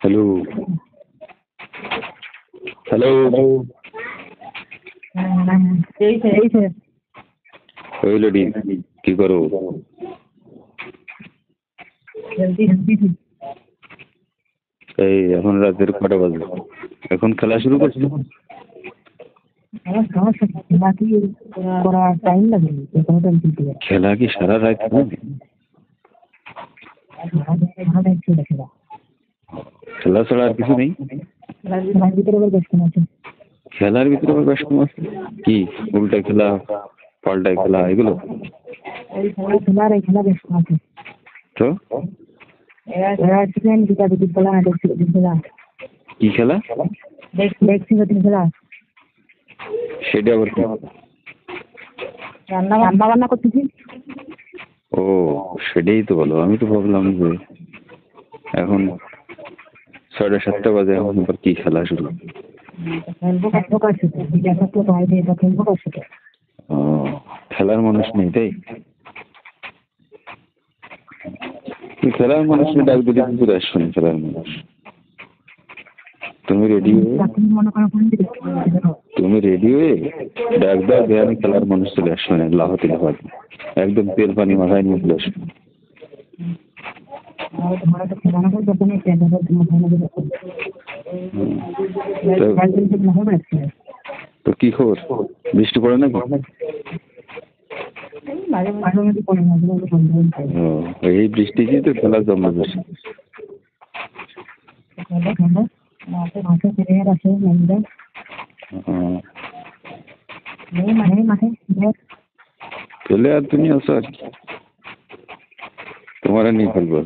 Hello hello ওই lady কি করো? এই এখন রাতের কটা বাজে? এখন খেলা শুরু করছো? খেলা কি সারা রাত হবে? খেলা ছাড়া আর কিছু নেই? খেলার ভিতরে আবার ব্যস্ত আছে কি? উল্টা খেলা, পাল্টা খেলা, এগুলো তো কি খেলা? সেটা আবার কি? রান্না বান্না করতেছি। ও সেটাই তো বলো, আমি তো ভাবলাম যে এখন 6:30 বাজে, এখন আবার কি খেলা শুরু? ও খেলার মানুষ নেই তাই? তুই খেলার মানুষকে ডাক দিলে কিন্তু আসবে না খেলার মানুষ। তুমি রেডি হয়ে ডাক দাও যে আমি খেলার মানুষ, চলে আসবে না লাহতে লাহাতে, একদম তেল পানি মাথায় নিয়ে চলে আসবে। তো কি খবর? বৃষ্টি পড়ে নাকি? এই বৃষ্টিতেই তো খেলা জমা বেশি। চলে আর তুমি আসো আর কি, তোমার নিয়ে ফেলবো।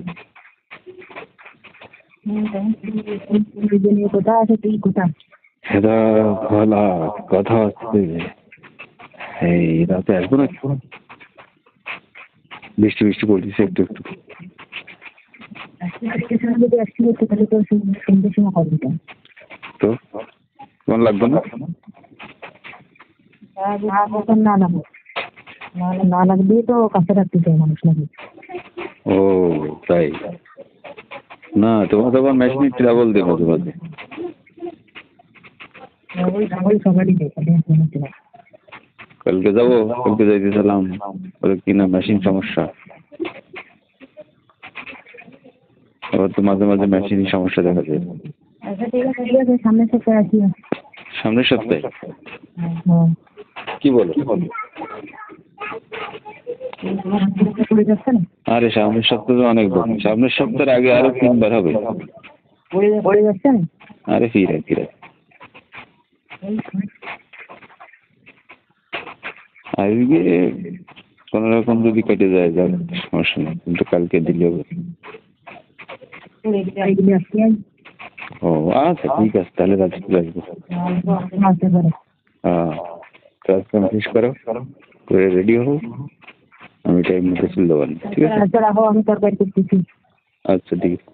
কথা হচ্ছে এই রাতে আসবো না, বৃষ্টি বৃষ্টি পড়তেছে একটু একটু। তো তোমার লাগবে না? না লাগবে তো কাছে রাখতে চাই মানুষ নাকি? ও তাই না, তোমার তো আবার মেশিনে ট্রাভেল দেবো তোমাকে। কালকে যাবো, কালকে যাইতেছিলাম, ওদের কিনা মেশিন সমস্যা, আবার তো মাঝে মাঝে মেশিনই সমস্যা দেখা যায়। আচ্ছা ঠিক আছে, সামনের সপ্তাহে আসি। সামনের সপ্তাহে? কি বলো? আরে সামনের সপ্তাহে তো অনেক দিন, সামনের সপ্তাহের আগে আরো 3 বার হবে। আরে ফিরে আজকে কোন রকম যদি কেটে যায় যাক, সমস্যা নেই, কিন্তু কালকে দিলে হবে। ও আচ্ছা ঠিক আছে, তাহলে রাত্রে চলে আসবো। হ্যাঁ কাজ কাম শেষ করো, করে রেডি হবো, আমি টাইম মতো চলে যাবো। ঠিক আছে, আমি তরকারি করতেছি। আচ্ছা ঠিক আছে।